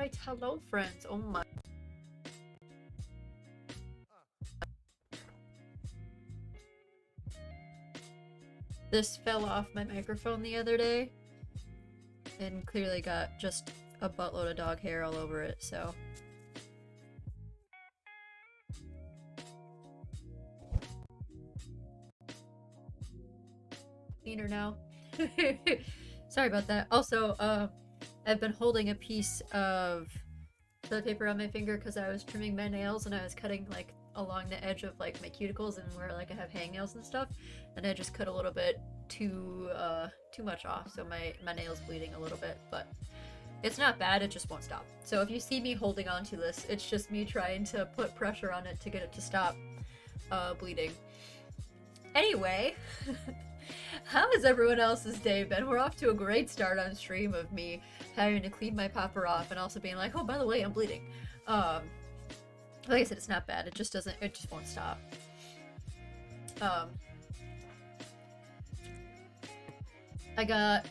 Alright, hello friends. Oh my. This fell off my microphone the other day and clearly got just a buttload of dog hair all over it, so. Cleaner now. Sorry about that. Also, I've been holding a piece of toilet paper on my finger because I was trimming my nails and I was cutting like along the edge of like my cuticles and where like I have hangnails and stuff, and I just cut a little bit too much off, so my nail's bleeding a little bit, but it's not bad, it just won't stop. So if you see me holding on to this, it's just me trying to put pressure on it to get it to stop bleeding. Anyway, how has everyone else's day been? We're off to a great start on stream of me having to clean my popper off and also being like, oh, by the way, I'm bleeding. Like I said, it's not bad. It just won't stop. I got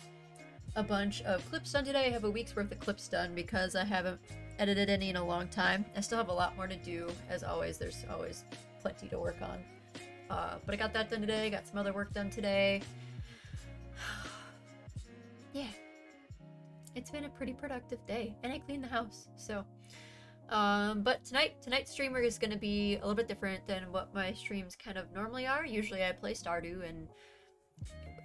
a bunch of clips done today. I have a week's worth of clips done because I haven't edited any in a long time. I still have a lot more to do. As always, there's always plenty to work on. But I got that done today, got some other work done today. Yeah. It's been a pretty productive day, and I cleaned the house, so. But tonight's streamer is going to be a little bit different than what my streams kind of normally are. Usually I play Stardew, and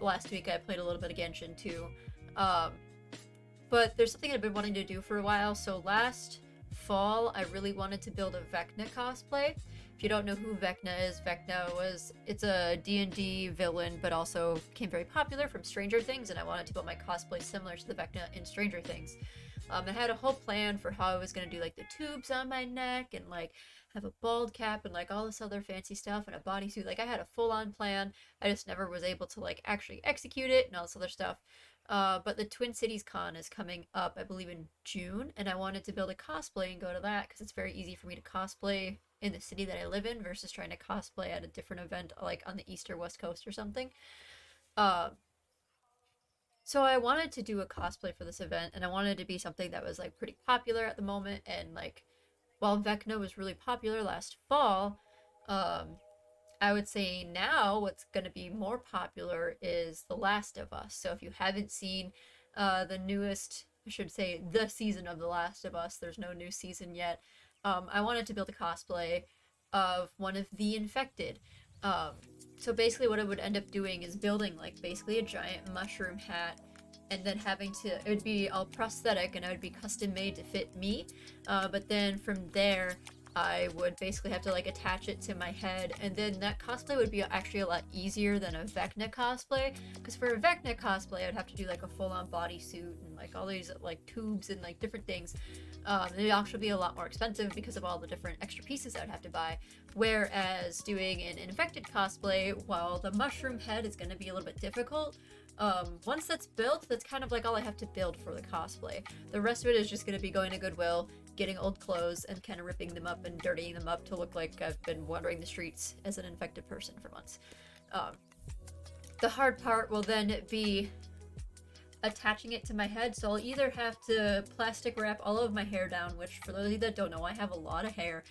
last week I played a little bit of Genshin too. But there's something I've been wanting to do for a while, so last fall I really wanted to build a Vecna cosplay. If you don't know who Vecna is, it's a D&D villain, but also became very popular from Stranger Things, and I wanted to build my cosplay similar to the Vecna in Stranger Things. I had a whole plan for how I was going to do like the tubes on my neck and like have a bald cap and like all this other fancy stuff and a bodysuit. Like I had a full-on plan. I just never was able to like actually execute it and all this other stuff. But the Twin Cities Con is coming up, I believe, in June, and I wanted to build a cosplay and go to that because it's very easy for me to cosplay in the city that I live in versus trying to cosplay at a different event like on the East or West Coast or something. So I wanted to do a cosplay for this event, and I wanted it to be something that was like pretty popular at the moment, and like while Vecna was really popular last fall, I would say now what's going to be more popular is The Last of Us. So if you haven't seen the newest, I should say the season of The Last of Us, there's no new season yet. I wanted to build a cosplay of one of the infected. So basically what I would end up doing is building like basically a giant mushroom hat, and then it would be all prosthetic and it would be custom made to fit me. But then from there, I would basically have to like attach it to my head, and then that cosplay would be actually a lot easier than a Vecna cosplay, because for a Vecna cosplay I'd have to do like a full-on bodysuit and like all these like tubes and like different things. It'd actually be a lot more expensive because of all the different extra pieces I'd have to buy, whereas doing an infected cosplay, while the mushroom head is going to be a little bit difficult, once that's built, that's kind of like all I have to build for the cosplay. The rest of it is just going to be going to Goodwill, getting old clothes and kind of ripping them up and dirtying them up to look like I've been wandering the streets as an infected person for months. The hard part will then be attaching it to my head, so I'll either have to plastic wrap all of my hair down, which for those of you that don't know, I have a lot of hair.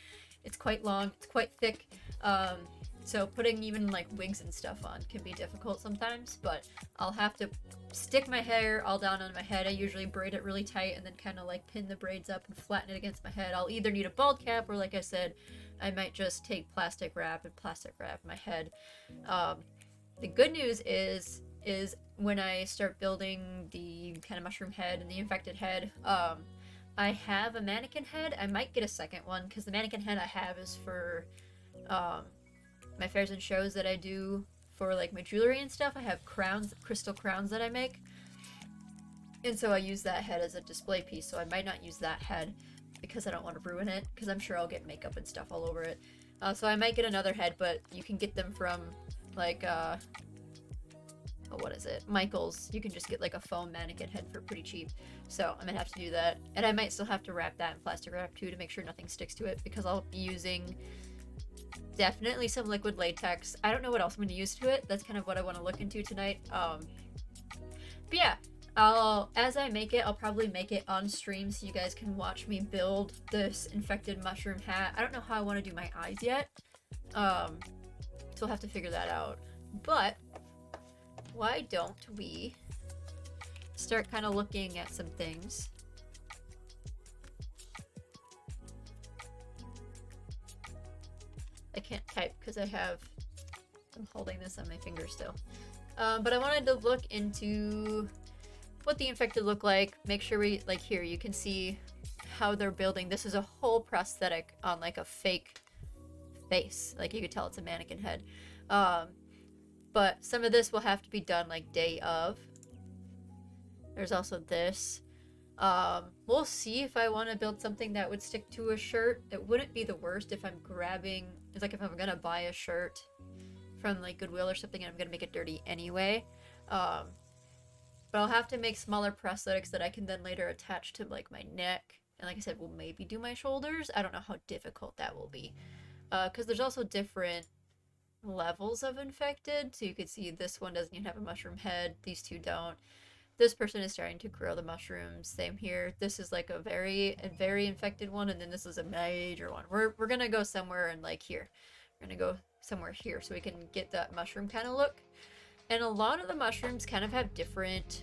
It's quite long, it's quite thick, so putting even like wigs and stuff on can be difficult sometimes, but I'll have to stick my hair all down on my head. I usually braid it really tight and then kind of like pin the braids up and flatten it against my head. I'll either need a bald cap, or like I said, I might just take plastic wrap and plastic wrap my head. The good news is when I start building the kind of mushroom head and the infected head, I have a mannequin head. I might get a second one because the mannequin head I have is for my fairs and shows that I do for like my jewelry and stuff. I have crowns, crystal crowns that I make, and so I use that head as a display piece. So I might not use that head because I don't want to ruin it, because I'm sure I'll get makeup and stuff all over it. So I might get another head, but you can get them from like what is it, Michael's. You can just get like a foam mannequin head for pretty cheap, so I'm gonna have to do that. And I might still have to wrap that in plastic wrap too to make sure nothing sticks to it, because I'll be using definitely some liquid latex. I don't know what else I'm going to use to it. That's kind of what I want to look into tonight. But yeah, As I make it, I'll probably make it on stream so you guys can watch me build this infected mushroom hat. I don't know how I want to do my eyes yet. So we'll have to figure that out. But why don't we start kind of looking at some things? I can't type because I'm holding this on my finger still. But I wanted to look into what the infected look like. Make sure we, like here, you can see how they're building. This is a whole prosthetic on like a fake face. Like you could tell it's a mannequin head. But some of this will have to be done like day of. There's also this. We'll see if I want to build something that would stick to a shirt. It wouldn't be the worst if I'm grabbing, it's like if I'm gonna buy a shirt from like Goodwill or something and I'm gonna make it dirty anyway. But I'll have to make smaller prosthetics that I can then later attach to like my neck. And like I said, we'll maybe do my shoulders. I don't know how difficult that will be. Because there's also different levels of infected. So you could see this one doesn't even have a mushroom head. These two don't. This person is starting to grow the mushrooms. Same here. This is like a very infected one, and then this is a major one. We're gonna go somewhere and like here. We're gonna go somewhere here so we can get that mushroom kind of look. And a lot of the mushrooms kind of have different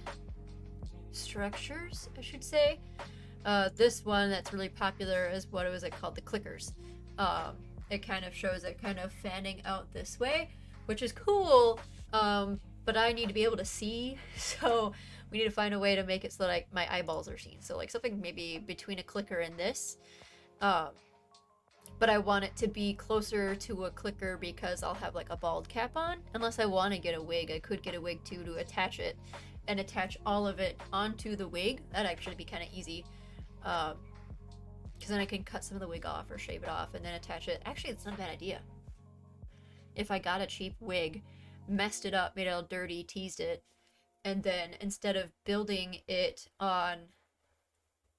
structures, I should say. This one that's really popular is what was it called? The clickers. It kind of shows it kind of fanning out this way, which is cool. But I need to be able to see, so we need to find a way to make it so that like my eyeballs are seen. So like something maybe between a clicker and this. But I want it to be closer to a clicker because I'll have like a bald cap on. Unless I want to get a wig, I could get a wig too to attach it and attach all of it onto the wig. That'd actually be kind of easy. Because then I can cut some of the wig off or shave it off and then attach it. Actually, it's not a bad idea. If I got a cheap wig, messed it up, made it all dirty, teased it, and then instead of building it on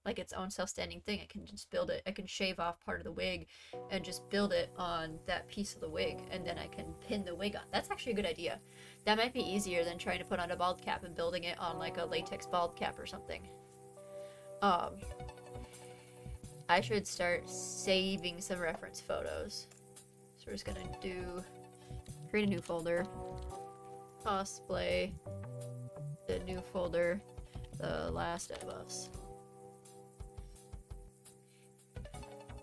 like its own self-standing thing, I can just build it. I can shave off part of the wig and just build it on that piece of the wig, and then I can pin the wig on. That's actually a good idea. That might be easier than trying to put on a bald cap and building it on like a latex bald cap or something. I should start saving some reference photos. So we're just gonna create a new folder. Cosplay. The new folder. The Last of Us.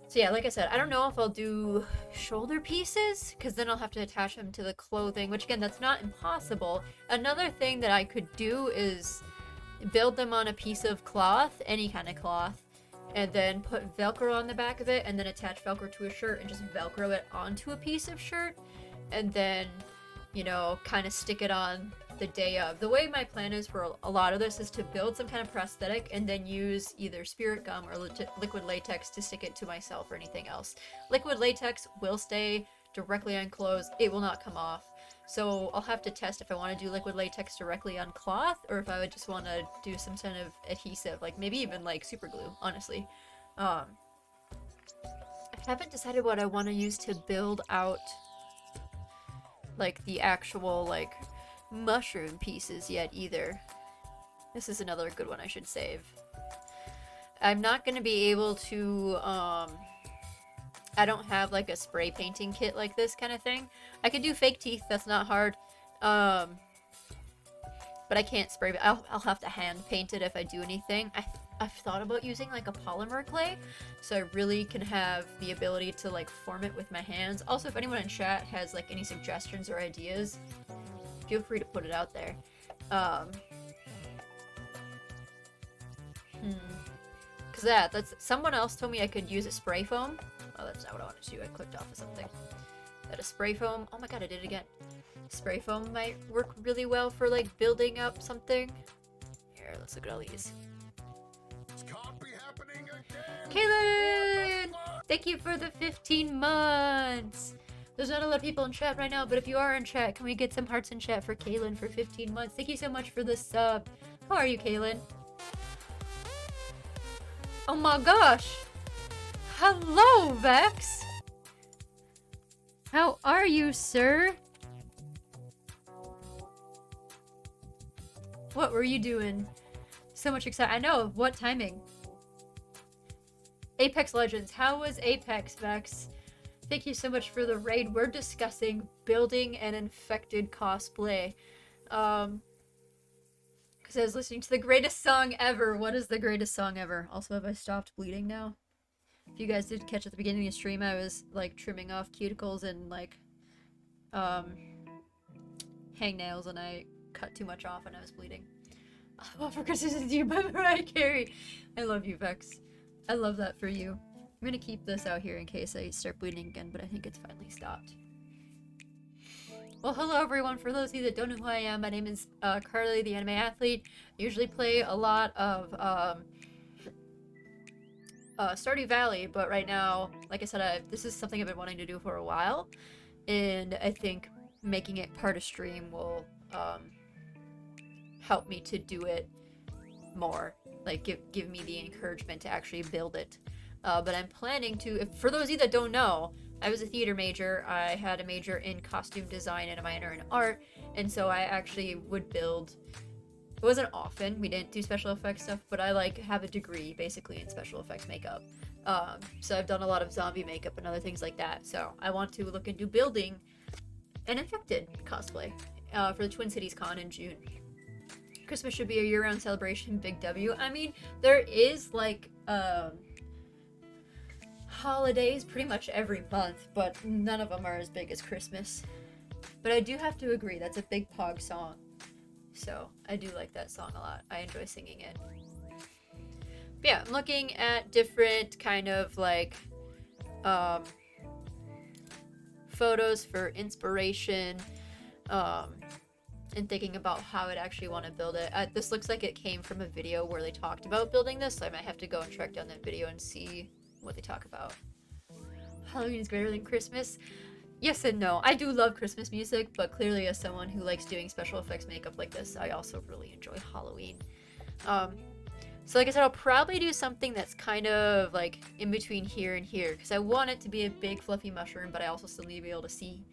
So yeah, like I said, I don't know if I'll do shoulder pieces, because then I'll have to attach them to the clothing, which again, that's not impossible. Another thing that I could do is build them on a piece of cloth, any kind of cloth, and then put Velcro on the back of it, and then attach Velcro to a shirt and just Velcro it onto a piece of shirt, and then, you know, kind of stick it on the day of. The way my plan is for a lot of this is to build some kind of prosthetic and then use either spirit gum or liquid latex to stick it to myself or anything else. Liquid latex will stay directly on clothes. It will not come off. So I'll have to test if I want to do liquid latex directly on cloth or if I would just want to do some kind of adhesive, like maybe even like super glue, honestly. I haven't decided what I want to use to build out like the actual like mushroom pieces yet either. This is another good one I should save. I'm not going to be able to I don't have like a spray painting kit like this kind of thing. I could do fake teeth, that's not hard. But I can't spray, I'll have to hand paint it if I do anything. I've thought about using like a polymer clay, so I really can have the ability to like form it with my hands. Also, if anyone in chat has like any suggestions or ideas, feel free to put it out there. Cause that's someone else told me I could use a spray foam. Oh, that's not what I wanted to do. I clicked off of something. That a spray foam. Oh my god, I did it again. Spray foam might work really well for like building up something. Here, let's look at all these. Kaylin! Thank you for the 15 months! There's not a lot of people in chat right now, but if you are in chat, can we get some hearts in chat for Kaylin for 15 months? Thank you so much for the sub. How are you, Kaylin? Oh my gosh! Hello, Vex! How are you, sir? What were you doing? So much excitement. I know. What timing? Apex Legends. How was Apex, Vex? Thank you so much for the raid. We're discussing building an infected cosplay. Because I was listening to the greatest song ever. What is the greatest song ever? Also, have I stopped bleeding now? If you guys did catch at the beginning of the stream, I was like trimming off cuticles and like hangnails, and I cut too much off and I was bleeding. Oh, for Christmas is you by Mariah Carey. I love you, Vex. I love that for you. I'm gonna keep this out here in case I start bleeding again, but I think it's finally stopped. Well, hello everyone. For those of you that don't know who I am, my name is Carly, the anime athlete. I usually play a lot of Stardew Valley, but right now, like I said, this is something I've been wanting to do for a while, and I think making it part of stream will help me to do it more, like give me the encouragement to actually build it. But I'm planning to, for those of you that don't know, I was a theater major. I had a major in costume design and a minor in art, and so I actually would build. It wasn't often, we didn't do special effects stuff, but I like have a degree basically in special effects makeup. So I've done a lot of zombie makeup and other things like that. So I want to look into building an infected cosplay for the Twin Cities Con in June. Christmas should be a year-round celebration, big W. I mean, there is like holidays pretty much every month, but none of them are as big as Christmas. But I do have to agree, that's a big Pog song. So I do like that song a lot. I enjoy singing it. But yeah, I'm looking at different kind of like photos for inspiration, and thinking about how I'd actually want to build it. This looks like it came from a video where they talked about building this, so I might have to go and track down that video and see what they talk about. Halloween is greater than Christmas. Yes and no. I do love Christmas music, but clearly as someone who likes doing special effects makeup like this, I also really enjoy Halloween. So like I said, I'll probably do something that's kind of like in between here and here, because I want it to be a big fluffy mushroom, but I also still need to be able to see.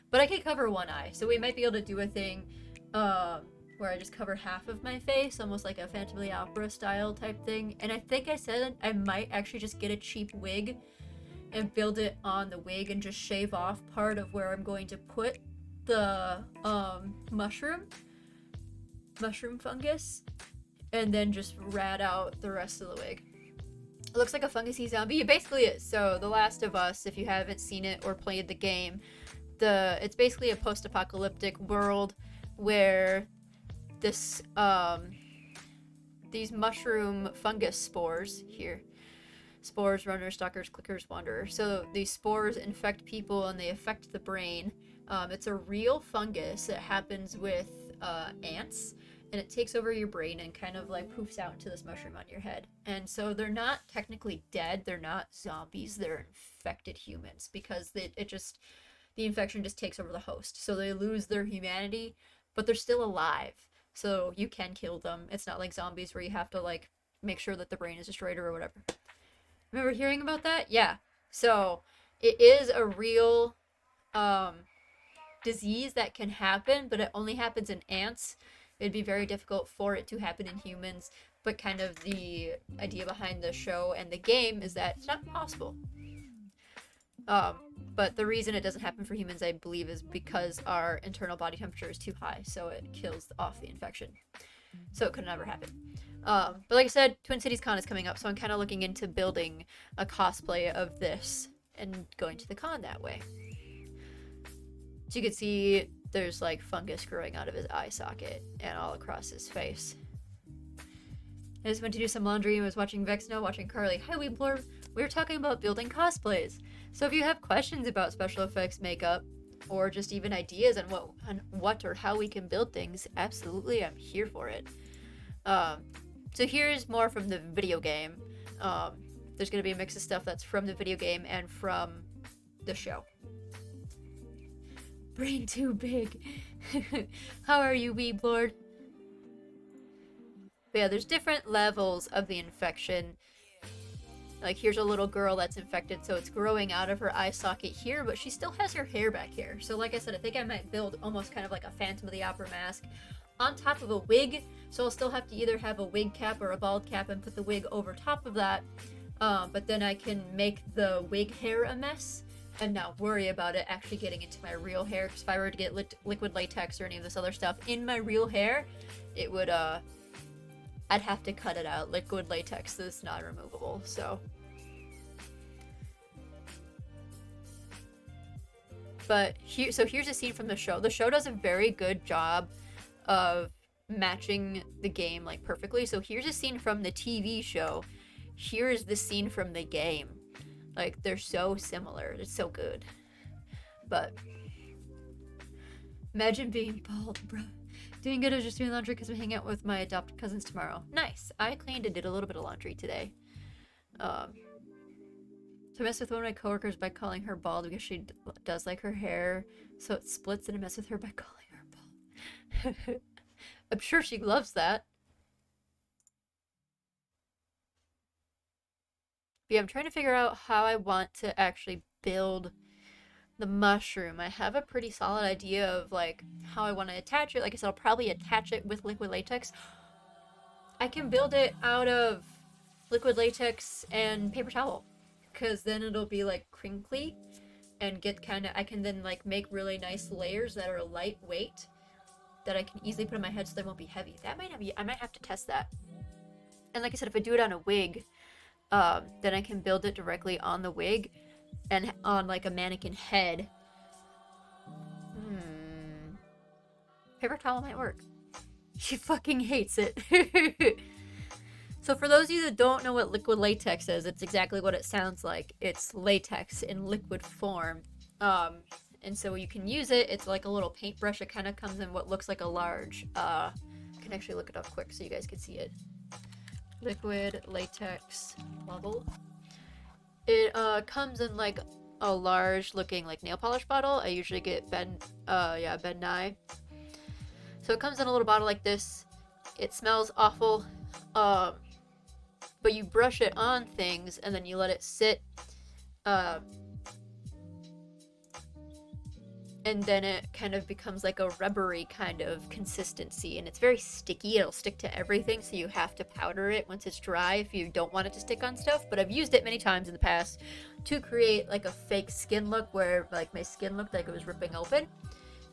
But I can cover one eye, so we might be able to do a thing where I just cover half of my face, almost like a Phantom of the Opera style type thing. And I think I said I might actually just get a cheap wig and build it on the wig and just shave off part of where I'm going to put the mushroom fungus, and then just rat out the rest of the wig. It looks like a fungusy zombie. It basically is. So The Last of Us, if you haven't seen it or played the game, it's basically a post-apocalyptic world where this these mushroom fungus spores here. Spores, runners, stalkers, clickers, wanderers. So these spores infect people and they affect the brain. It's a real fungus that happens with ants, and it takes over your brain and kind of like poofs out into this mushroom on your head. And so they're not technically dead. They're not zombies. They're infected humans, because the infection just takes over the host. So they lose their humanity, but they're still alive. So you can kill them. It's not like zombies where you have to like make sure that the brain is destroyed or whatever. Remember hearing about that? Yeah. So it is a real disease that can happen, but it only happens in ants. It'd be very difficult for it to happen in humans, but kind of the idea behind the show and the game is that it's not possible. But the reason it doesn't happen for humans, I believe, is because our internal body temperature is too high, so it kills off the infection. So it could never happen. But like I said, Twin Cities Con is coming up, so I'm kind of looking into building a cosplay of this and going to the con that way. So you can see there's like fungus growing out of his eye socket and all across his face. I just went to do some laundry and was watching Vexno, watching Carly. Hi, Weeblorb. We were talking about building cosplays. So if you have questions about special effects makeup, or just even ideas on what or how we can build things, absolutely, I'm here for it. So here's more from the video game. There's going to be a mix of stuff that's from the video game and from the show. Brain too big. How are you, Weeblord? But yeah, there's different levels of the infection. Like, here's a little girl that's infected, so it's growing out of her eye socket here, but she still has her hair back here. So like I said, I think I might build almost kind of like a Phantom of the Opera mask, on top of a wig, so I'll still have to either have a wig cap or a bald cap and put the wig over top of that, but then I can make the wig hair a mess and not worry about it actually getting into my real hair, because if I were to get liquid latex or any of this other stuff in my real hair, it would, I'd have to cut it out. Liquid latex is not removable, so. But here's a scene from the show. The show does a very good job of matching the game like perfectly. So here's a scene from the TV show. Here's the scene from the game. Like, they're so similar. It's so good. But imagine being bald, bro. Doing good is just doing laundry because I'm hanging out with my adopted cousins tomorrow. Nice. I cleaned and did a little bit of laundry today. So I mess with one of my coworkers by calling her bald because she does like her hair, so it splits, and I mess with her by calling her bald. I'm sure she loves that. But yeah, I'm trying to figure out how I want to actually build the mushroom. I have a pretty solid idea of like how I want to attach it. Like I said, I'll probably attach it with liquid latex. I can build it out of liquid latex and paper towel, because then it'll be like crinkly and get kind of, I can then like make really nice layers that are lightweight that I can easily put on my head so they won't be heavy. That might not be, I might have to test that. And like I said, if I do it on a wig, then I can build it directly on the wig and on like a mannequin head. Paper towel might work. She fucking hates it. So for those of you that don't know what liquid latex is, it's exactly what it sounds like. It's latex in liquid form. And so you can use it. It's like a little paintbrush. It kind of comes in what looks like a large, I can actually look it up quick so you guys can see it. Liquid latex bottle. It comes in like a large looking like nail polish bottle. I usually get Ben Nye. So it comes in a little bottle like this. It smells awful. But you brush it on things and then you let it sit, and then it kind of becomes like a rubbery kind of consistency, and it's very sticky. It'll stick to everything, so you have to powder it once it's dry if you don't want it to stick on stuff. But I've used it many times in the past to create like a fake skin look where like my skin looked like it was ripping open.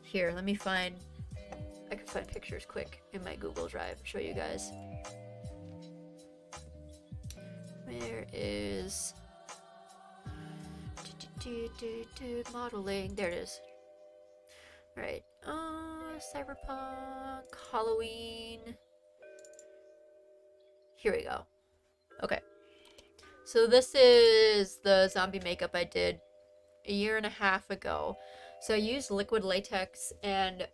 Here, let me find, I can find pictures quick in my Google Drive and show you guys. Where is modeling? There it is. Right. Cyberpunk, Halloween. Here we go. Okay. So this is the zombie makeup I did a year and a half ago. So I used liquid latex and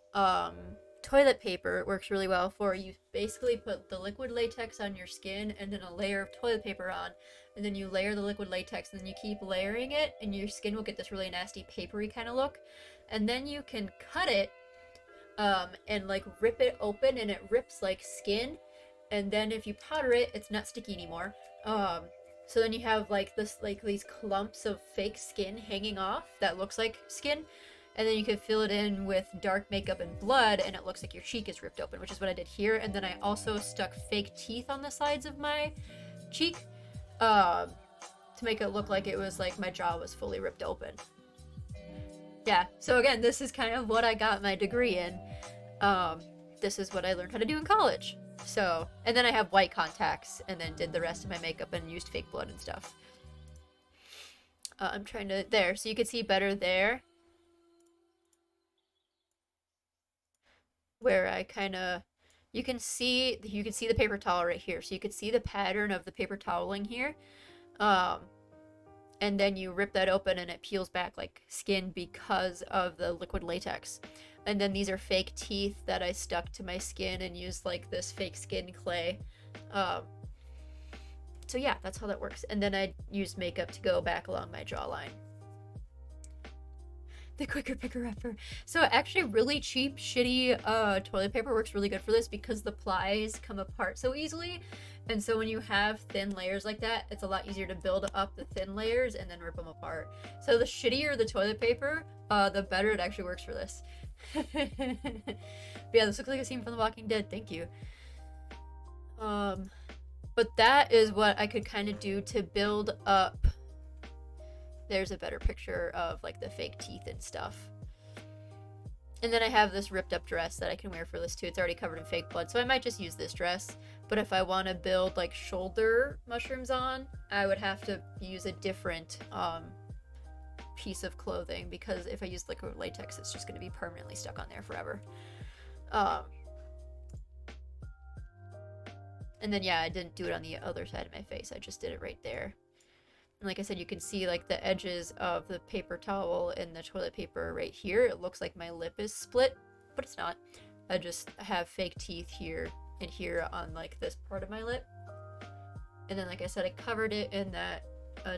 toilet paper. It works really well for you. Basically put the liquid latex on your skin and then a layer of toilet paper on, and then you layer the liquid latex and then you keep layering it, and your skin will get this really nasty papery kind of look. And then you can cut it and like rip it open, and it rips like skin. And then if you powder it, it's not sticky anymore. So then you have like this, like these clumps of fake skin hanging off that looks like skin. And then you can fill it in with dark makeup and blood, and it looks like your cheek is ripped open, which is what I did here. And then I also stuck fake teeth on the sides of my cheek to make it look like it was like my jaw was fully ripped open. Yeah, so again, this is kind of what I got my degree in. This is what I learned how to do in college. So, and then I have white contacts, and then did the rest of my makeup and used fake blood and stuff. I'm trying to, there, so you can see better there. Where I kind of, you can see the paper towel right here. So you can see the pattern of the paper toweling here. And then you rip that open and it peels back like skin because of the liquid latex. And then these are fake teeth that I stuck to my skin and used like this fake skin clay. So yeah, that's how that works. And then I used makeup to go back along my jawline. The quicker picker upper. So actually really cheap, shitty toilet paper works really good for this because the plies come apart so easily. And so when you have thin layers like that, it's a lot easier to build up the thin layers and then rip them apart. So the shittier the toilet paper, the better it actually works for this. But yeah, this looks like a scene from The Walking Dead. Thank you. But that is what I could kind of do to build up. There's a better picture of like the fake teeth and stuff. And then I have this ripped up dress that I can wear for this too. It's already covered in fake blood, so I might just use this dress. But if I want to build like shoulder mushrooms on, I would have to use a different piece of clothing, because if I use liquid latex, it's just going to be permanently stuck on there forever. And then yeah, I didn't do it on the other side of my face. I just did it right there. And like I said, you can see like the edges of the paper towel and the toilet paper right here. It looks like my lip is split, but it's not. I just have fake teeth here and here on like this part of my lip. And then like I said, I covered it in that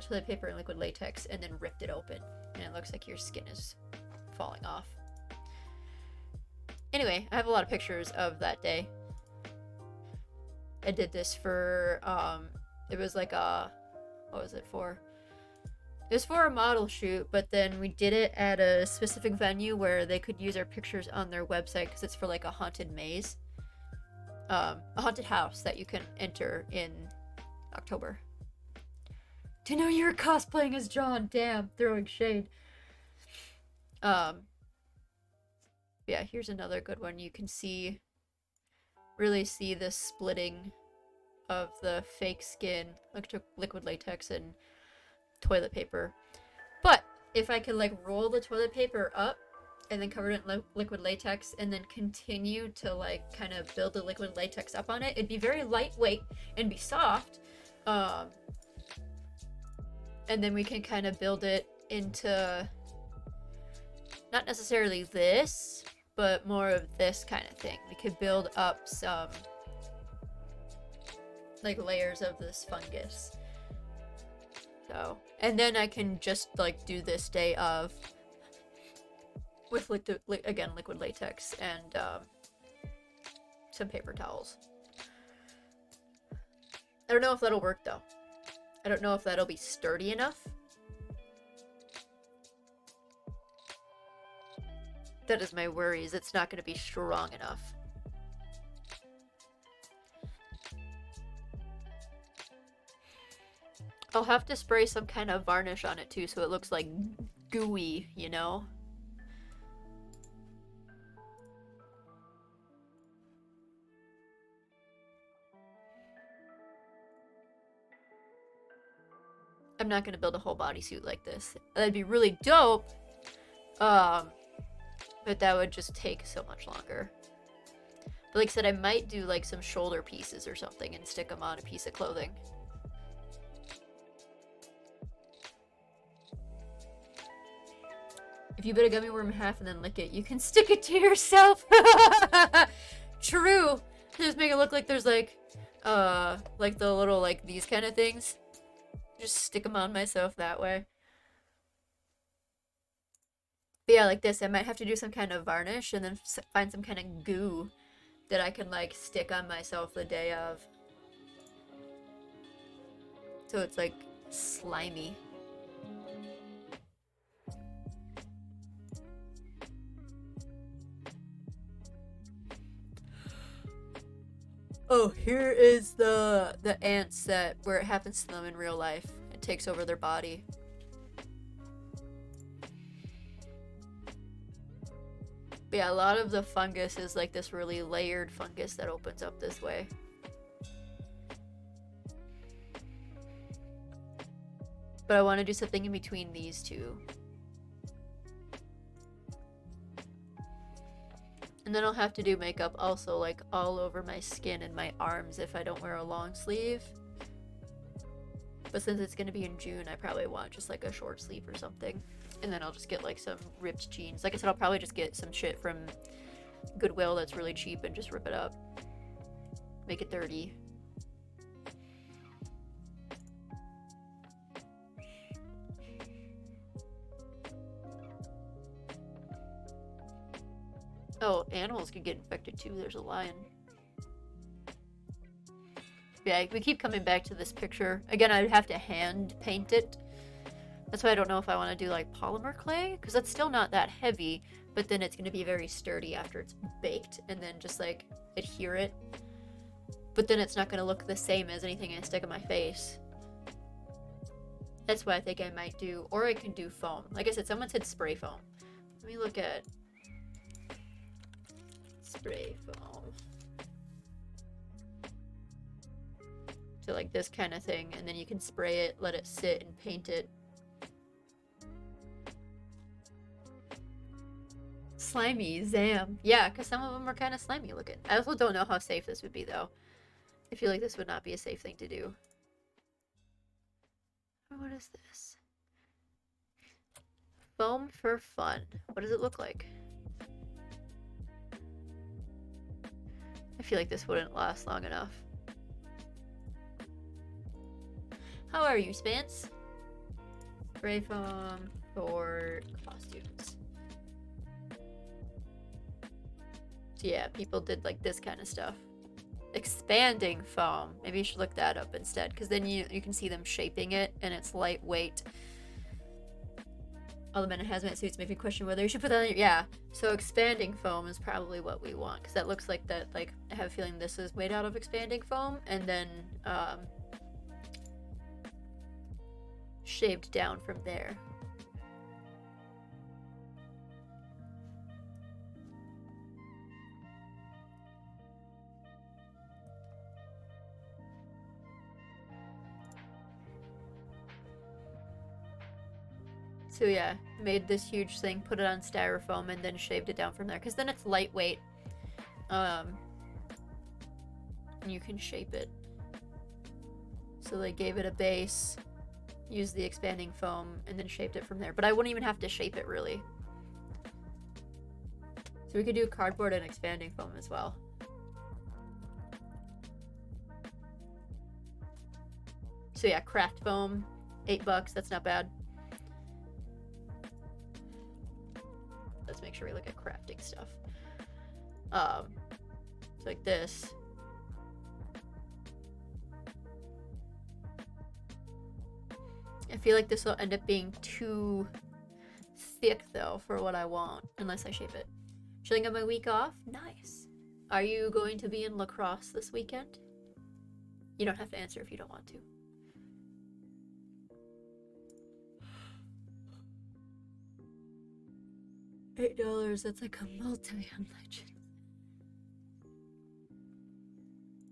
toilet paper and liquid latex and then ripped it open. And it looks like your skin is falling off. Anyway, I have a lot of pictures of that day. I did this for, it was like a, what was it for? It was for a model shoot, but then we did it at a specific venue where they could use our pictures on their website, because it's for like a haunted maze. A haunted house that you can enter in October. To know you were cosplaying as John, damn, throwing shade. Yeah, here's another good one. You can see, really see the splitting of the fake skin, like liquid latex and toilet paper. But if I could like roll the toilet paper up and then cover it in liquid latex and then continue to like kind of build the liquid latex up on it, it'd be very lightweight and be soft. And then we can kind of build it into not necessarily this, but more of this kind of thing. We could build up some like layers of this fungus. So, and then I can just like do this day of with liquid latex and some paper towels. I don't know if that'll work though. I don't know if that'll be sturdy enough. That is my worries. It's not going to be strong enough. I'll have to spray some kind of varnish on it too, so it looks like gooey, you know? I'm not gonna build a whole bodysuit like this. That'd be really dope. But that would just take so much longer. But like I said, I might do like some shoulder pieces or something and stick them on a piece of clothing. If you bit a gummy worm in half and then lick it, you can stick it to yourself. True. Just make it look like there's like the little like these kind of things. Just stick them on myself that way. But yeah, like this, I might have to do some kind of varnish and then find some kind of goo that I can like stick on myself the day of. So it's like slimy. Oh, here is the ants that where it happens to them in real life. It takes over their body. But yeah, a lot of the fungus is like this really layered fungus that opens up this way. But I want to do something in between these two. And then I'll have to do makeup also, like all over my skin and my arms if I don't wear a long sleeve. But since it's going to be in June, I probably want just like a short sleeve or something. And then I'll just get like some ripped jeans. Like I said, I'll probably just get some shit from Goodwill that's really cheap and just rip it up. Make it dirty. Oh, animals can get infected too. There's a lion. Yeah, we keep coming back to this picture. Again, I'd have to hand paint it. That's why I don't know if I want to do like polymer clay, because that's still not that heavy. but then it's going to be very sturdy after it's baked, and then just like adhere it. But then it's not going to look the same as anything I stick on my face. That's what I think I might do. Or I can do foam. Like I said, someone said spray foam. Let me look at spray foam. So like this kind of thing, and then you can spray it, let it sit, and paint it. Slimy, Zam. Yeah, because some of them are kind of slimy looking. I also don't know how safe this would be, though. I feel like this would not be a safe thing to do. What is this? Foam for fun. What does it look like? I feel like this wouldn't last long enough. How are you, Spence? Spray foam for costumes. So yeah, people did like this kind of stuff. Expanding foam. Maybe you should look that up instead, because then you can see them shaping it, and it's lightweight. All the men in hazmat suits make me question whether you should put that on your... Yeah, so expanding foam is probably what we want, because that looks like that, like, I have a feeling this is made out of expanding foam, and then, shaved down from there. So yeah, made this huge thing, put it on styrofoam, and then shaved it down from there. Because then it's lightweight. And you can shape it. So they gave it a base, used the expanding foam, and then shaped it from there. But I wouldn't even have to shape it, really. So we could do cardboard and expanding foam as well. So yeah, craft foam, $8. That's not bad. Let's make sure we look at crafting stuff. It's like this. I feel like this will end up being too thick though for what I want, unless I shape it. Chilling on my week off? Nice. Are you going to be in lacrosse this weekend? You don't have to answer if you don't want to. $8, that's like a multi-on legend.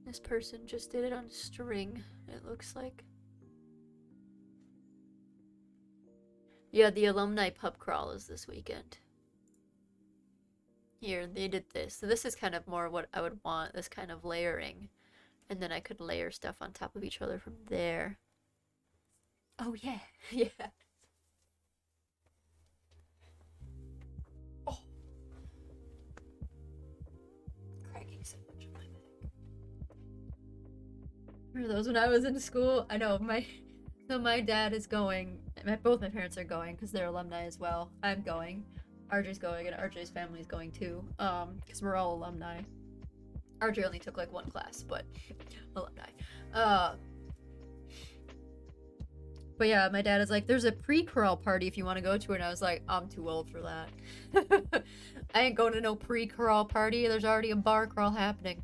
This person just did it on string, it looks like. Yeah, the alumni pub crawl is this weekend. Here, they did this. So this is kind of more what I would want, this kind of layering. And then I could layer stuff on top of each other from there. Oh yeah, yeah. Remember those when I was in school? I know so my dad is going. Both my parents are going because they're alumni as well. I'm going. RJ's going, and RJ's family is going too. Because we're all alumni. RJ only took like one class, but alumni. But yeah, my dad is like, "There's a pre-crawl party if you want to go to it." And I was like, "I'm too old for that. I ain't going to no pre-crawl party. There's already a bar crawl happening."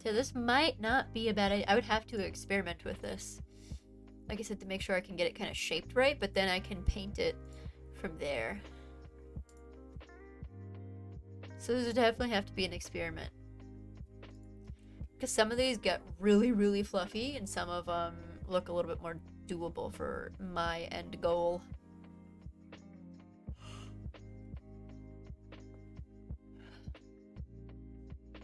So this might not be a bad idea. I would have to experiment with this. Like I said, to make sure I can get it kind of shaped right, but then I can paint it from there. So this would definitely have to be an experiment. Because some of these get really, really fluffy, and some of them look a little bit more doable for my end goal.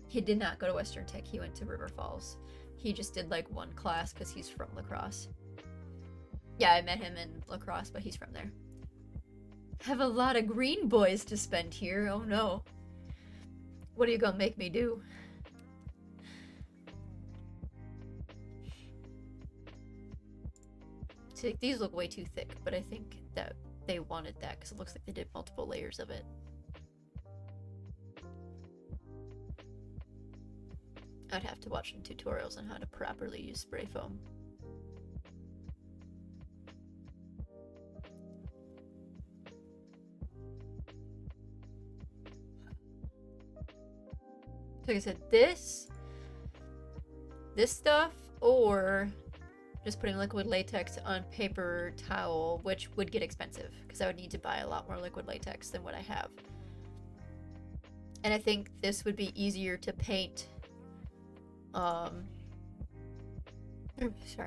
He did not go to Western Tech. He went to River Falls. He just did like one class because he's from lacrosse. Yeah, I met him in lacrosse, but he's from there. Have a lot of green boys to spend here. Oh no. What are you gonna make me do? See, these look way too thick, but I think that they wanted that because it looks like they did multiple layers of it. I'd have to watch some tutorials on how to properly use spray foam. like I said, this stuff, or just putting liquid latex on paper towel, which would get expensive because I would need to buy a lot more liquid latex than what I have. And I think this would be easier to paint. Sorry,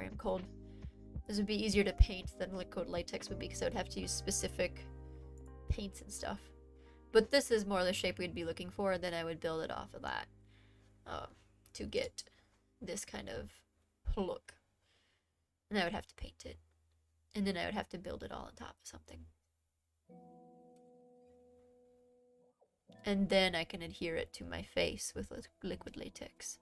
I'm cold. This would be easier to paint than liquid latex would be because I would have to use specific paints and stuff. But this is more the shape we'd be looking for, and then I would build it off of that to get this kind of look. And I would have to paint it. And then I would have to build it all on top of something. And then I can adhere it to my face with liquid latex.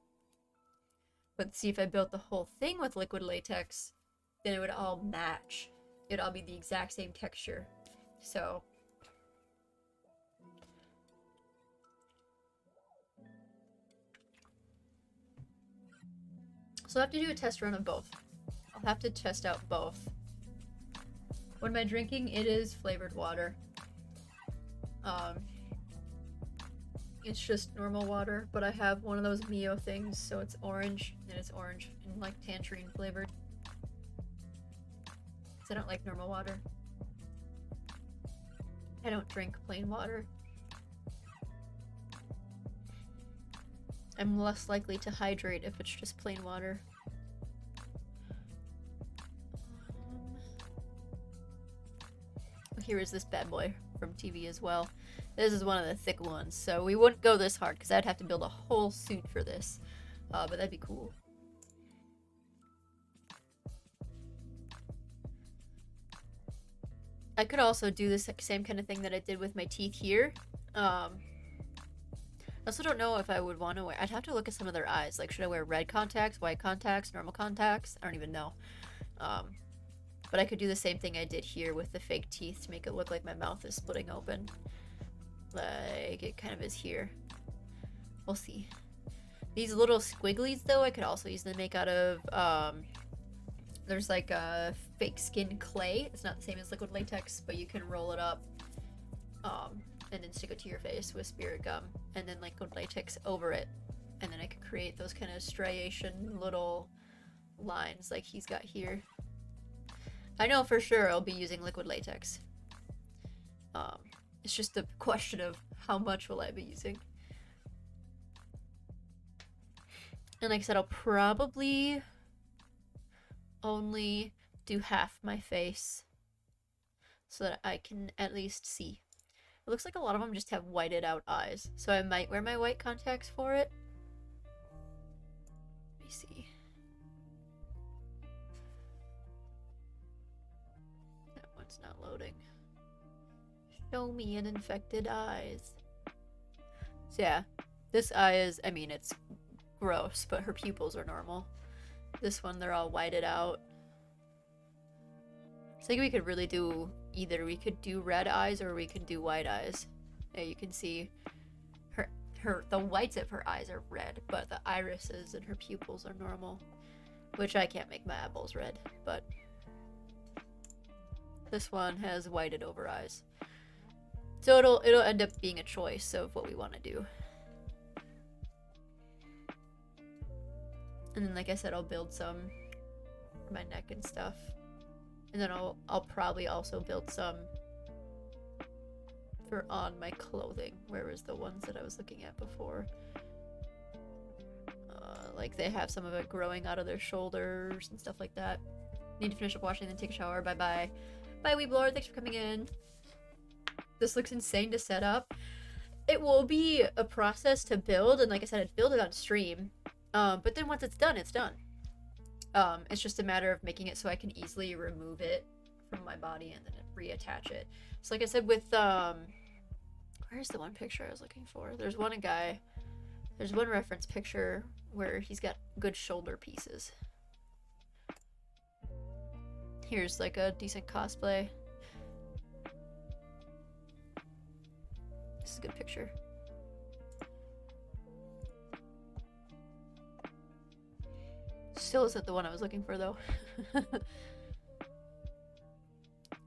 But see, if I built the whole thing with liquid latex, then it would all match. It would all be the exact same texture. So I'll have to do a test run of both. I'll have to test out both. What am I drinking? It is flavored water. It's just normal water, but I have one of those Mio things, so it's orange, and it's orange and like tangerine flavored. Because I don't like normal water. I don't drink plain water. I'm less likely to hydrate if it's just plain water. Here is this bad boy from TV as well. This is one of the thick ones, so we wouldn't go this hard because I'd have to build a whole suit for this. But that'd be cool. I could also do this same kind of thing that I did with my teeth here. I also don't know if I would want to wear... I'd have to look at some of their eyes. Like, should I wear red contacts, white contacts, normal contacts? I don't even know. But I could do the same thing I did here with the fake teeth to make it look like my mouth is splitting open. Like it kind of is here. We'll see. These little squigglies, though, I could also use them to make out of... there's like a fake skin clay. It's not the same as liquid latex, but you can roll it up. And then stick it to your face with spirit gum. And then liquid latex over it. And then I could create those kind of striation little lines like he's got here. I know for sure I'll be using liquid latex. It's just a question of how much will I be using. And like I said, I'll probably only do half my face so that I can at least see. It looks like a lot of them just have whited out eyes, so I might wear my white contacts for it. Let me see. That one's not loading. Show me an infected eyes. So yeah, this eye is, I mean, it's gross, but her pupils are normal. This one, they're all whited out. I think we could really do either. We could do red eyes or we could do white eyes. Yeah, you can see the whites of her eyes are red, but the irises and her pupils are normal. Which I can't make my eyeballs red, but this one has whited over eyes. So it'll end up being a choice of what we want to do. And then, like I said, I'll build some for my neck and stuff. And then I'll probably also build some for on my clothing. Where was the ones that I was looking at before? Like they have some of it growing out of their shoulders and stuff like that. Need to finish up washing, then take a shower. Bye bye. Bye, Weeblord. Thanks for coming in. This looks insane to set up. It will be a process to build, and like I said, I'd build it on stream. But then once it's done, it's done. It's just a matter of making it so I can easily remove it from my body and then reattach it. So like I said with, where's the one picture I was looking for? There's one reference picture where he's got good shoulder pieces. Here's like a decent cosplay. This is a good picture. Still isn't the one I was looking for, though.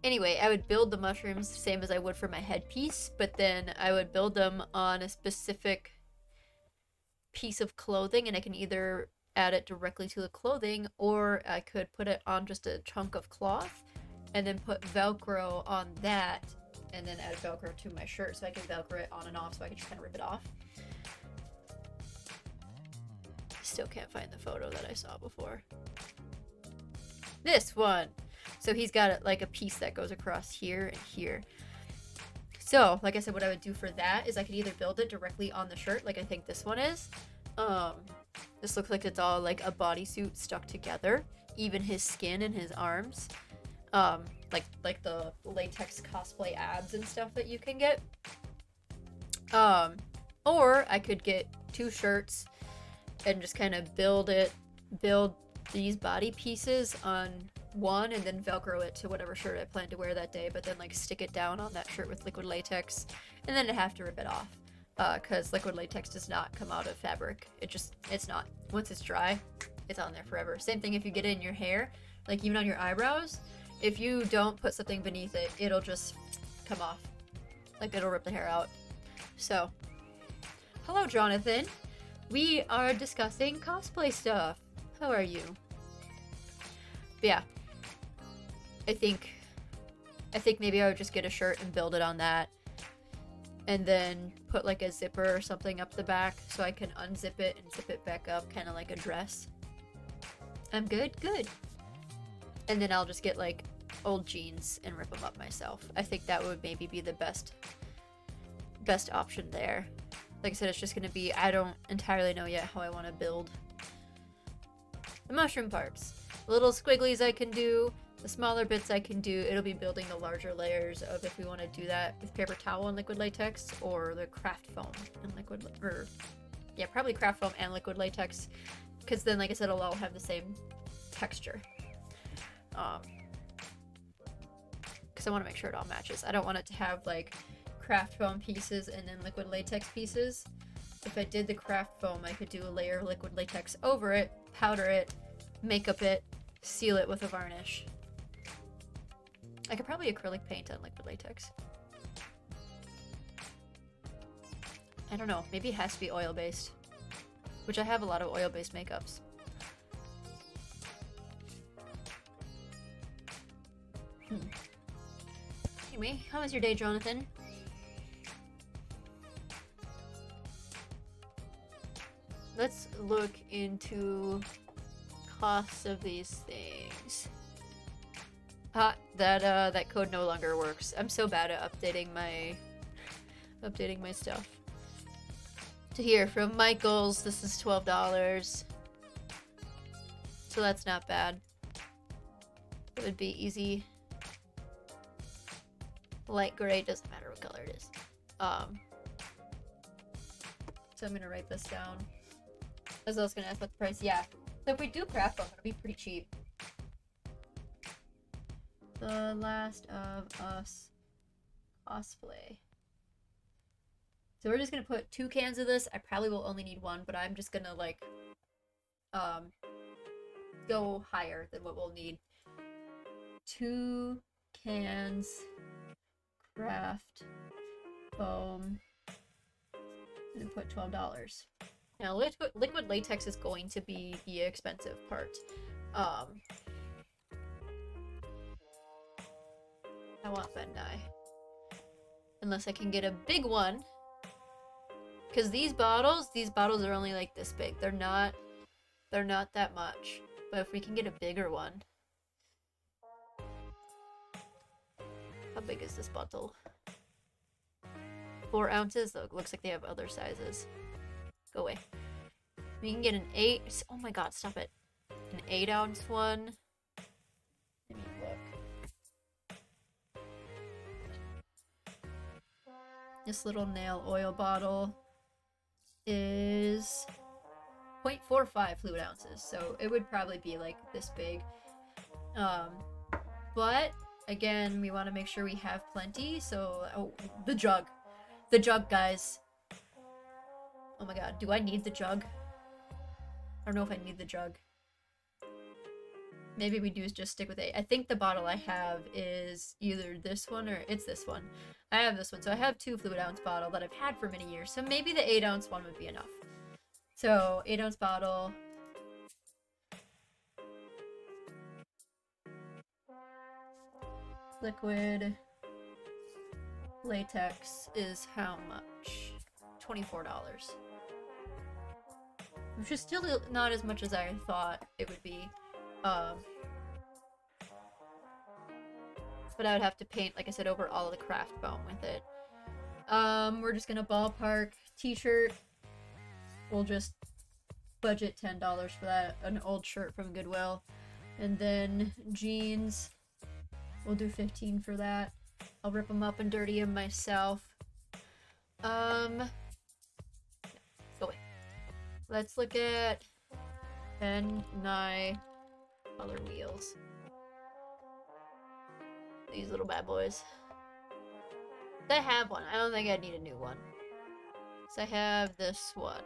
Anyway, I would build the mushrooms the same as I would for my headpiece, but then I would build them on a specific piece of clothing, and I can either add it directly to the clothing, or I could put it on just a chunk of cloth and then put Velcro on that, and then add Velcro to my shirt, so I can Velcro it on and off, so I can just kind of rip it off. Still can't find the photo that I saw before. This one! So he's got like a piece that goes across here and here. So, like I said, what I would do for that is I could either build it directly on the shirt, like I think this one is. This looks like it's all like a bodysuit stuck together. Even his skin and his arms. Like the latex cosplay abs and stuff that you can get. Or I could get 2 shirts and just kind of build these body pieces on one and then Velcro it to whatever shirt I plan to wear that day, but then like stick it down on that shirt with liquid latex, and then I have to rip it off. Because liquid latex does not come out of fabric. It's not. Once it's dry, it's on there forever. Same thing if you get it in your hair, like even on your eyebrows. If you don't put something beneath it, it'll just come off. Like it'll rip the hair out. So, hello Jonathan. We are discussing cosplay stuff. How are you? But yeah. I think maybe I would just get a shirt and build it on that. And then put like a zipper or something up the back so I can unzip it and zip it back up, kind of like a dress. I'm good? Good. And then I'll just get like old jeans and rip them up myself. I think that would maybe be the best option there. Like I said, it's just going to be, I don't entirely know yet how I want to build the mushroom parts. The little squigglies I can do, the smaller bits I can do. It'll be building the larger layers of if we want to do that with paper towel and liquid latex, or the craft foam and liquid, or yeah, probably craft foam and liquid latex, because then, like I said, it'll all have the same texture. Because I want to make sure it all matches. I don't want it to have like craft foam pieces and then liquid latex pieces. If I did the craft foam, I could do a layer of liquid latex over it, powder it, makeup it, seal it with a varnish. I could probably acrylic paint on liquid latex. I don't know. Maybe it has to be oil-based. Which I have a lot of oil-based makeups. Anyway, how was your day, Jonathan? Let's look into costs of these things. That code no longer works. I'm so bad at updating my stuff. To hear from Michaels, this is $12. So that's not bad. It would be easy. Light gray, doesn't matter what color it is. So I'm gonna write this down. As I was gonna ask what the price, yeah. So if we do craft foam, it'll be pretty cheap. The Last of Us cosplay. So we're just gonna put 2 cans of this. I probably will only need 1, but I'm just gonna like go higher than what we'll need. 2 cans craft foam, and then put $12. Now liquid latex is going to be the expensive part. I want Bandai. Unless I can get a big one. Because these bottles are only like this big. They're not that much. But if we can get a bigger one. How big is this bottle? 4 ounces? Though it looks like they have other sizes. Go away. We can get an 8. Oh my god, stop it. An 8-ounce one. Let me look. This little nail oil bottle is 0.45 fluid ounces, so it would probably be like this big. But again, we want to make sure we have plenty, so the jug, guys. Oh my god, do I need the jug? I don't know if I need the jug. Maybe we do just stick with 8. I think the bottle I have is either this one or it's this one. I have this one, so I have 2 fluid ounce bottle that I've had for many years, so maybe the 8-ounce one would be enough. So 8-ounce bottle. Liquid latex is how much? $24. Which is still not as much as I thought it would be. But I would have to paint, like I said, over all of the craft foam with it. We're just gonna ballpark t-shirt. We'll just budget $10 for that. An old shirt from Goodwill. And then jeans. We'll do 15 for that. I'll rip them up and dirty them myself. Go away. Let's look at pen, nye, color wheels. These little bad boys. I have one. I don't think I'd need a new one. So I have this one.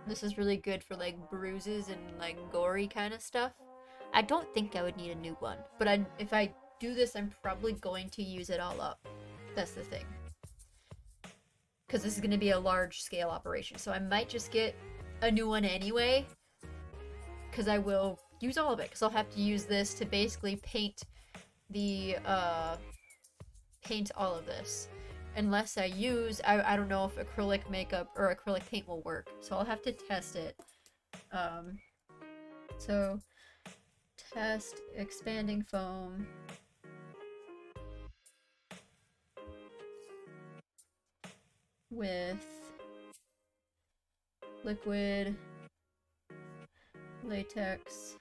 This is really good for like bruises and like gory kind of stuff. I don't think I would need a new one, but if I do this, I'm probably going to use it all up. That's the thing. Because this is going to be a large scale operation, so I might just get a new one anyway. Because I will use all of it, because I'll have to use this to basically paint the, paint all of this. Unless I use, I don't know if acrylic makeup or acrylic paint will work, so I'll have to test it. So, test expanding foam. With liquid latex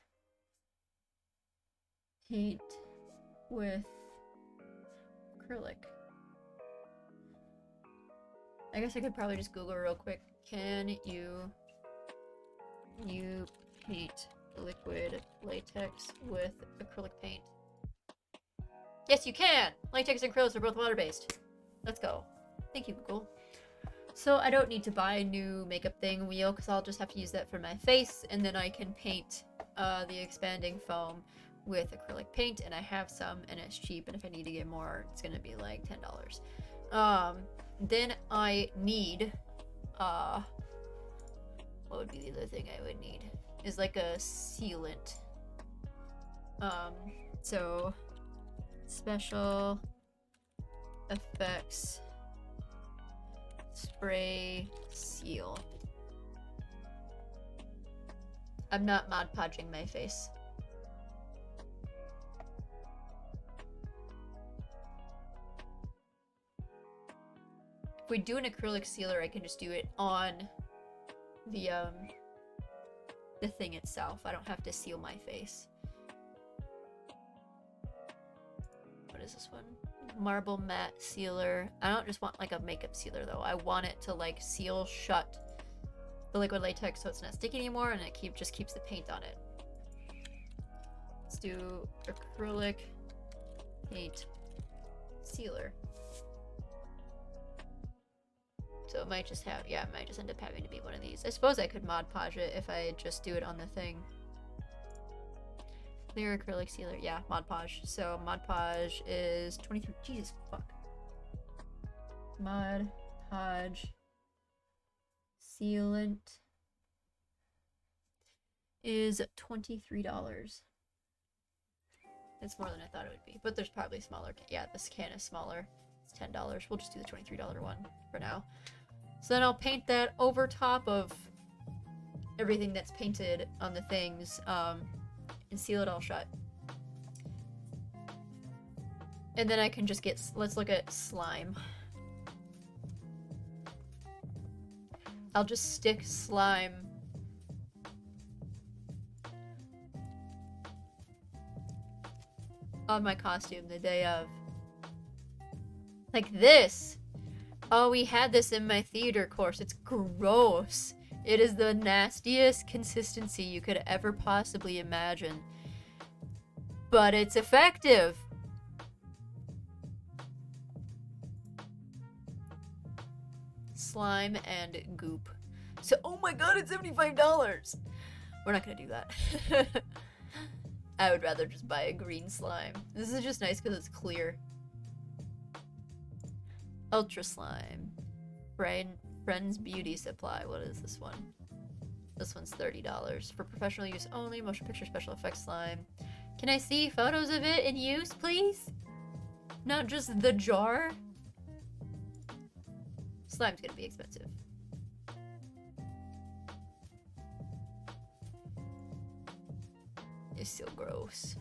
paint with acrylic. I guess I could probably just Google real quick. Can you paint liquid latex with acrylic paint? Yes, you can! Latex and acrylics are both water-based. Let's go. Thank you, Google. So I don't need to buy a new makeup thing wheel because I'll just have to use that for my face, and then I can paint the expanding foam with acrylic paint, and I have some, and it's cheap, and if I need to get more, it's gonna be like $10. Then I need, what would be the other thing I would need? Is like a sealant. So special effects spray seal. I'm not Mod Podging my face. If we do an acrylic sealer, I can just do it on the thing itself. I don't have to seal my face. What is this one? Marble matte sealer. I don't just want like a makeup sealer though. I want it to like seal shut the liquid latex so it's not sticky anymore, and it just keeps the paint on it. Let's do acrylic paint sealer. So it might just have, yeah, it might just end up having to be one of these. I suppose I could Mod Podge it if I just do it on the thing. Clear acrylic sealer, yeah, Mod Podge. So Mod Podge is 23, Jesus fuck. Mod Podge sealant is $23. It's more than I thought it would be, but there's probably smaller, yeah, this can is smaller. It's $10. We'll just do the $23 one for now. So then I'll paint that over top of everything that's painted on the things, and seal it all shut. And then I can just get, let's look at slime. I'll just stick slime on my costume the day of. Like this. Oh, we had this in my theater course. It's gross. It is the nastiest consistency you could ever possibly imagine. But it's effective. Slime and goop. So, oh my god, it's $75. We're not gonna do that. I would rather just buy a green slime. This is just nice because it's clear. Ultra slime. Friends Beauty Supply. What is this one? This one's $30 for professional use only. Motion picture special effects slime. Can I see photos of it in use, please? Not just the jar. Slime's gonna be expensive. It's so gross.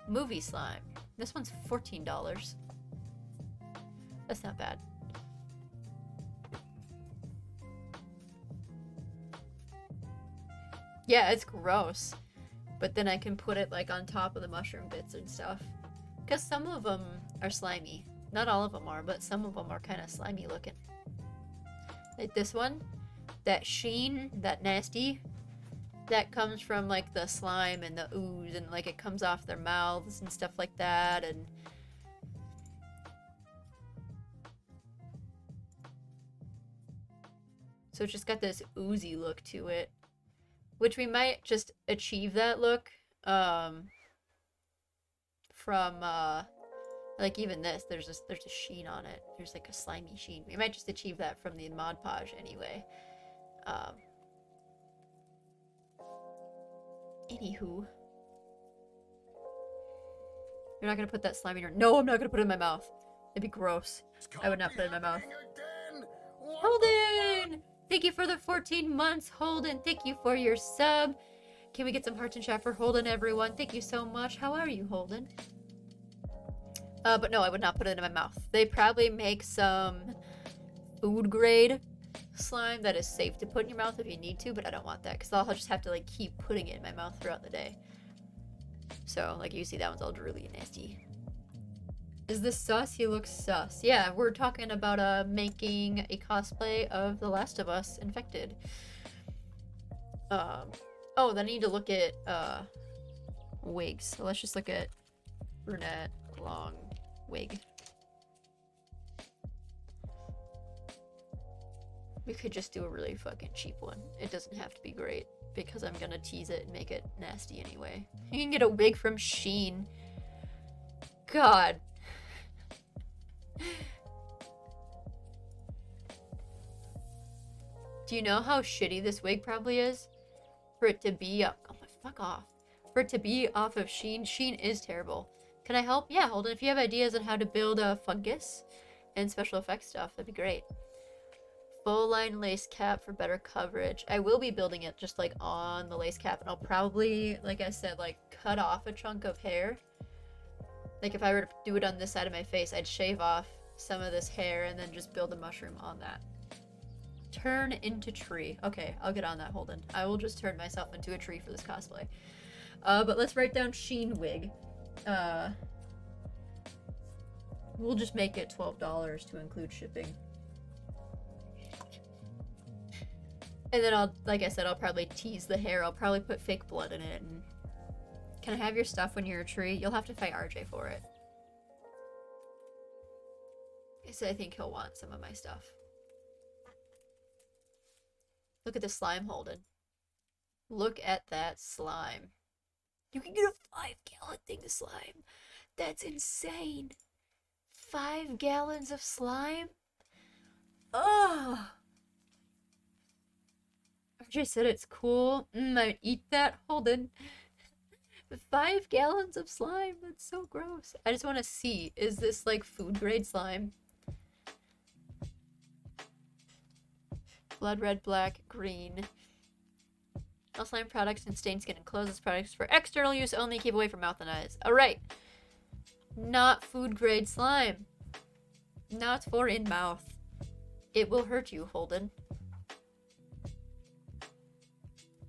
Movie slime. This one's $14. That's not bad. Yeah, it's gross. But then I can put it like on top of the mushroom bits and stuff. Because some of them are slimy. Not all of them are, but some of them are kind of slimy looking. Like this one. That sheen, that nasty. That comes from like the slime and the ooze and like it comes off their mouths and stuff like that. And so it's just got this oozy look to it. Which we might just achieve that look from like even this, there's a sheen on it. There's like a slimy sheen. We might just achieve that from the Mod Podge anyway. Anywho. You're not gonna put that slime in your... No, I'm not gonna put it in my mouth. It'd be gross. I would not put it in my mouth. Holden! Thank you for the 14 months, Holden. Thank you for your sub. Can we get some hearts and chat for Holden, everyone? Thank you so much. How are you, Holden? But no, I would not put it in my mouth. They probably make some food grade slime that is safe to put in your mouth if you need to, but I don't want that because I'll just have to like keep putting it in my mouth throughout the day. So like you see that one's all drooly and nasty. Is this sus? He looks sus. Yeah, we're talking about making a cosplay of The Last of Us Infected. Oh, then I need to look at wigs. So let's just look at brunette long wig. We could just do a really fucking cheap one. It doesn't have to be great because I'm gonna tease it and make it nasty anyway. You can get a wig from Shein. God. Do you know how shitty this wig probably is? For it to be oh my fuck off. For it to be off of Shein. Shein is terrible. Can I help? Yeah, Holden, if you have ideas on how to build a fungus and special effects stuff, that'd be great. Full line lace cap for better coverage. I will be building it just like on the lace cap, and I'll probably, like I said, like cut off a chunk of hair. Like if I were to do it on this side of my face, I'd shave off some of this hair and then just build a mushroom on that. Turn into tree. Okay, I'll get on that, Holden. I will just turn myself into a tree for this cosplay. But let's write down Shein wig. We'll just make it $12 to include shipping. And then I'll, like I said, I'll probably tease the hair. I'll probably put fake blood in it. And can I have your stuff when you're a tree? You'll have to fight RJ for it. So I think he'll want some of my stuff. Look at the slime, Holden. Look at that slime. You can get a 5-gallon thing of slime. That's insane. 5 gallons of slime? Ugh. RJ said it's cool. I'd eat that, Holden. 5 gallons of slime? That's so gross. I just want to see, is this like food grade slime? Blood red, black, green. All slime products and stain skin and clothes as products for external use only. Keep away from mouth and eyes. Alright. Not food grade slime. Not for in mouth. It will hurt you, Holden.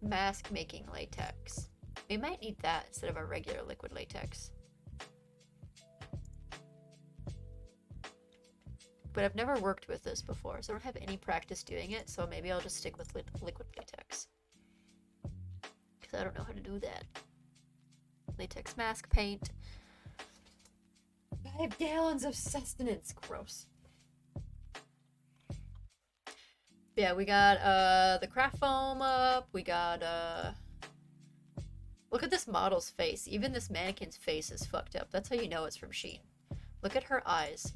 Mask making latex. We might need that instead of our regular liquid latex. But I've never worked with this before, so I don't have any practice doing it, so maybe I'll just stick with liquid latex. Because I don't know how to do that. Latex mask paint. 5 gallons of sustenance. Gross. Yeah, we got the craft foam up. We got look at this model's face. Even this mannequin's face is fucked up. That's how you know it's from Shein. Look at her eyes.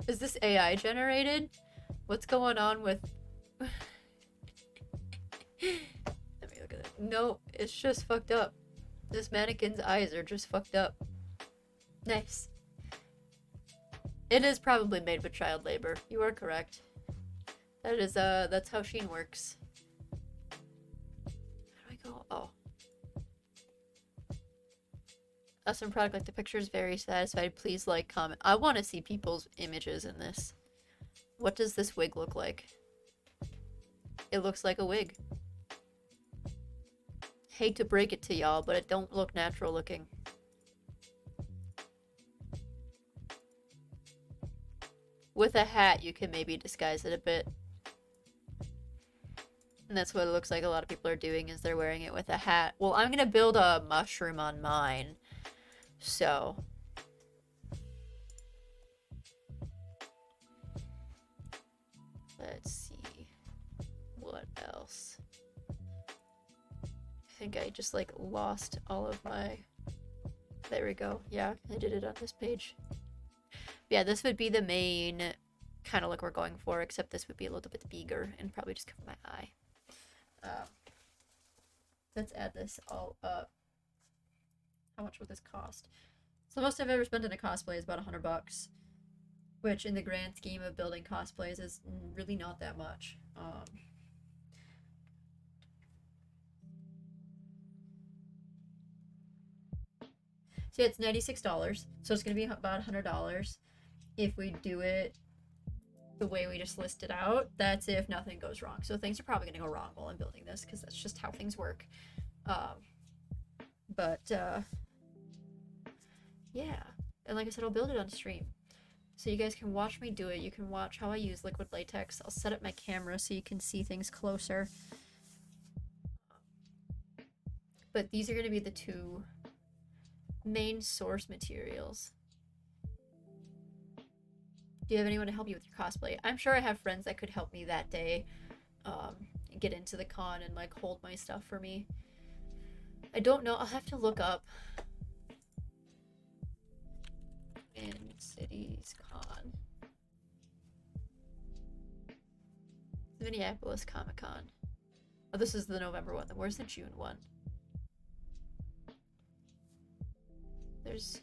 Is this AI generated? What's going on with Let me look at it. No, it's just fucked up. This mannequin's eyes are just fucked up. Nice. It is probably made with child labor. You are correct. That is, that's how Shein works. How do I go? Oh. Awesome product, like the picture is very satisfied. Please like, comment. I want to see people's images in this. What does this wig look like? It looks like a wig. Hate to break it to y'all, but it don't look natural looking. With a hat, you can maybe disguise it a bit. And that's what it looks like a lot of people are doing, is they're wearing it with a hat. Well, I'm gonna build a mushroom on mine. So. Let's see. What else? I think I just like lost all of my... There we go. Yeah, I did it on this page. Yeah, this would be the main kind of look we're going for, except this would be a little bit bigger and probably just cover my eye. Let's add this all up. How much would this cost? So the most I've ever spent in a cosplay is about $100, which in the grand scheme of building cosplays is really not that much. So yeah, it's $96, so it's gonna be about $100 if we do it the way we just listed out. That's if nothing goes wrong. So things are probably gonna go wrong while I'm building this, because that's just how things work. Yeah, and like I said, I'll build it on stream, so you guys can watch me do it. You can watch how I use liquid latex. I'll set up my camera so you can see things closer. But these are gonna be the two main source materials. Do you have anyone to help you with your cosplay? I'm sure I have friends that could help me that day, get into the con and like hold my stuff for me. I don't know. I'll have to look up in Cities Con. Minneapolis Comic Con. Oh, this is the November one. Where's the June one? There's...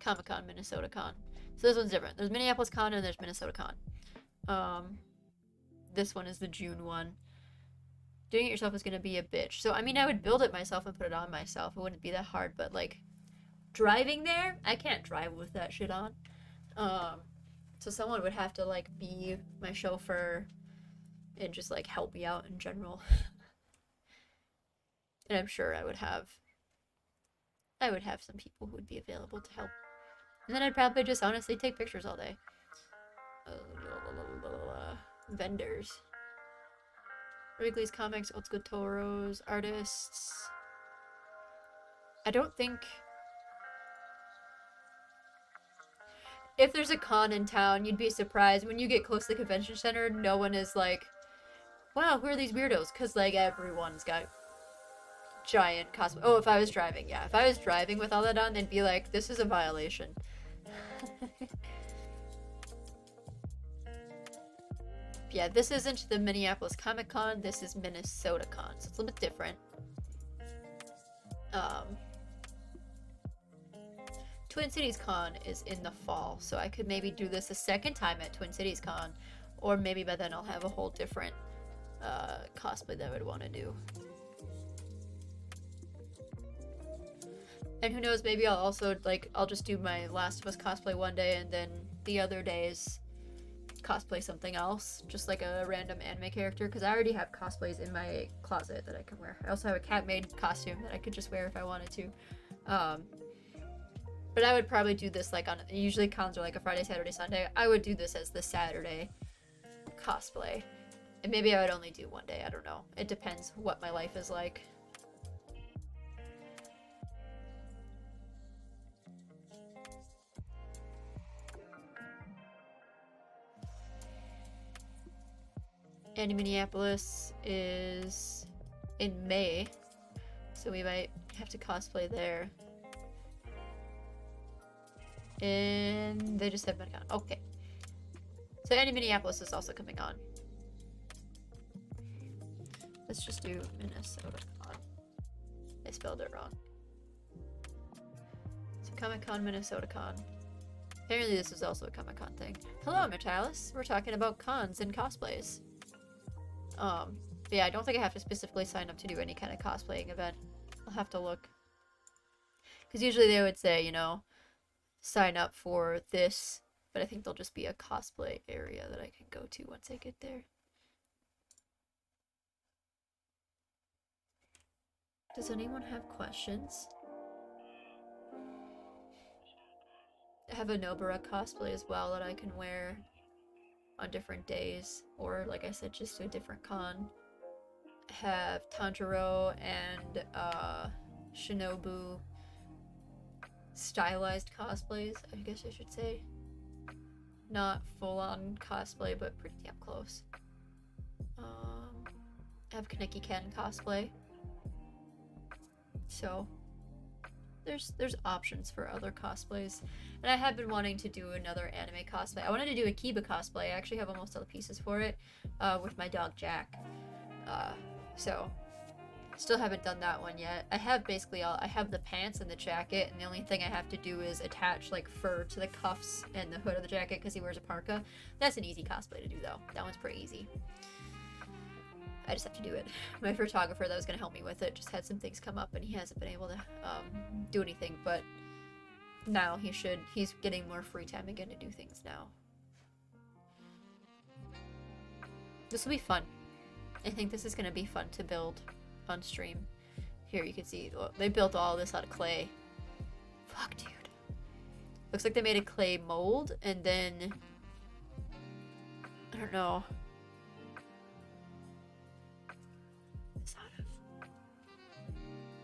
Comic-Con, Minnesota Con. So this one's different. There's Minneapolis Con and there's Minnesota Con. This one is the June one. Doing it yourself is gonna be a bitch. So I mean, I would build it myself and put it on myself. It wouldn't be that hard, but like driving there, I can't drive with that shit on. So someone would have to like be my chauffeur and just like help me out in general. And I'm sure I would have some people who would be available to help. And then I'd probably just honestly take pictures all day. Vendors. Wrigley's Comics, Old School Toros, artists. I don't think... If there's a con in town, you'd be surprised. When you get close to the convention center, no one is like, wow, who are these weirdos? Because, like, everyone's got giant cosplay. Oh, if I was driving, yeah. If I was driving with all that on, they'd be like, this is a violation. Yeah, this isn't the Minneapolis Comic Con, this is Minnesota Con, so it's a little bit different. Twin Cities Con is in the fall, so I could maybe do this a second time at Twin Cities Con, or maybe by then I'll have a whole different cosplay that I would want to do. And who knows, maybe I'll also, like, I'll just do my Last of Us cosplay one day, and then the other days cosplay something else, just like a random anime character, because I already have cosplays in my closet that I can wear. I also have a cat-made costume that I could just wear if I wanted to. But I would probably do this like on, usually cons are like a Friday, Saturday, Sunday. I would do this as the Saturday cosplay. And maybe I would only do one day, I don't know. It depends what my life is like. And Minneapolis is in May, so we might have to cosplay there. And they just have MetaCon. Okay. So Minneapolis is also coming on. Let's just do Minnesota Con. I spelled it wrong. So Comic Con, Minnesota Con. Apparently this is also a Comic Con thing. Hello, Metalis. We're talking about cons and cosplays. Yeah, I don't think I have to specifically sign up to do any kind of cosplaying event. I'll have to look. Because usually they would say, you know, sign up for this, but I think there'll just be a cosplay area that I can go to once I get there. Does anyone have questions? I have a Nobara cosplay as well that I can wear on different days, or like I said, just to a different con. I have Tanjiro and Shinobu stylized cosplays, I guess I should say. Not full-on cosplay, but pretty damn close. I have Kaneki Ken cosplay. So there's options for other cosplays. And I have been wanting to do another anime cosplay. I wanted to do a Kiba cosplay. I actually have almost all the pieces for it, with my dog Jack. So still haven't done that one yet. I have basically I have the pants and the jacket, and the only thing I have to do is attach like fur to the cuffs and the hood of the jacket because he wears a parka. That's an easy cosplay to do though. That one's pretty easy. I just have to do it. My photographer that was going to help me with it just had some things come up and he hasn't been able to do anything, but now he's getting more free time again to do things now. This will be fun. I think this is going to be fun to build on stream. Here you can see, well, they built all this out of clay. Fuck, dude. Looks like they made a clay mold and then, I don't know.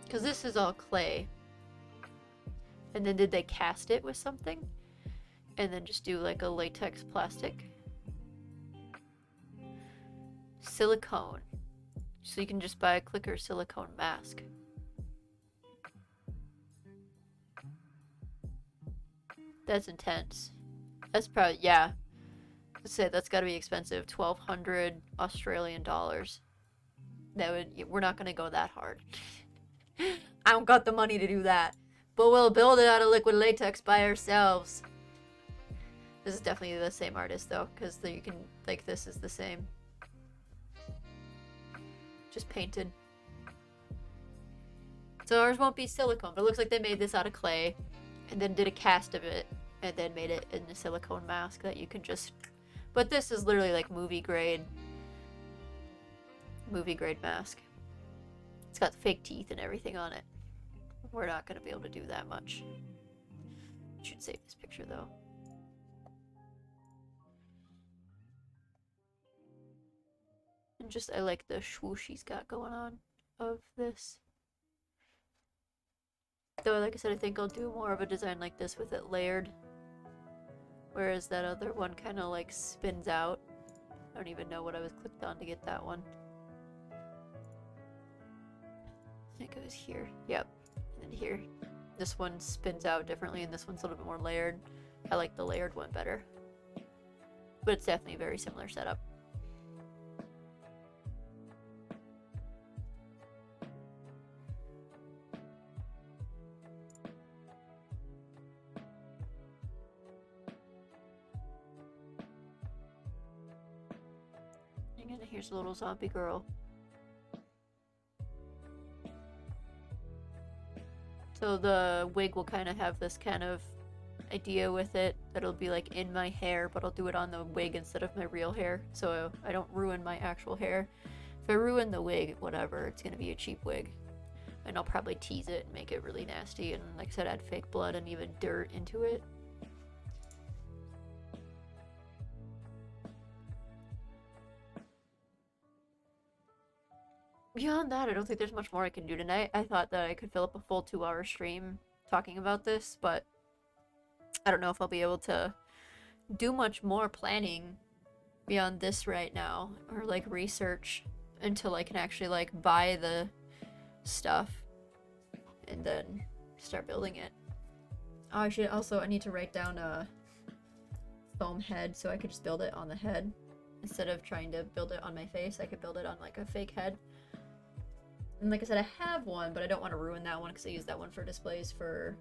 Because this is all clay. And then did they cast it with something? And then just do like a latex plastic? Silicone. So you can just buy a clicker silicone mask. That's intense. That's probably, yeah. Let's say that's gotta be expensive. 1,200 Australian dollars. That would, we're not gonna go that hard. I don't got the money to do that. But we'll build it out of liquid latex by ourselves. This is definitely the same artist though, because you can, like, this is the same. Just painted. So ours won't be silicone, but it looks like they made this out of clay and then did a cast of it and then made it in a silicone mask that you can just, but this is literally like movie grade mask. It's got fake teeth and everything on it. We're not going to be able to do that much. Should save this picture though. And just, I like the swoosh he's got going on of this. Though, like I said, I think I'll do more of a design like this with it layered. Whereas that other one kind of like spins out. I don't even know what I was clicked on to get that one. I think it was here. Yep. And then here. This one spins out differently and this one's a little bit more layered. I like the layered one better. But it's definitely a very similar setup. And here's a little zombie girl. So the wig will kind of have this kind of idea with it. That'll be like in my hair, but I'll do it on the wig instead of my real hair. So I don't ruin my actual hair. If I ruin the wig, whatever, it's gonna be a cheap wig. And I'll probably tease it and make it really nasty. And like I said, add fake blood and even dirt into it. Beyond that, I don't think there's much more I can do tonight. I thought that I could fill up a full 2-hour stream talking about this, but I don't know if I'll be able to do much more planning beyond this right now, or like research until I can actually like buy the stuff and then start building it. Oh, I need to write down a foam head so I could just build it on the head. Instead of trying to build it on my face, I could build it on like a fake head. And like I said, I have one, but I don't want to ruin that one because I use that one for displays for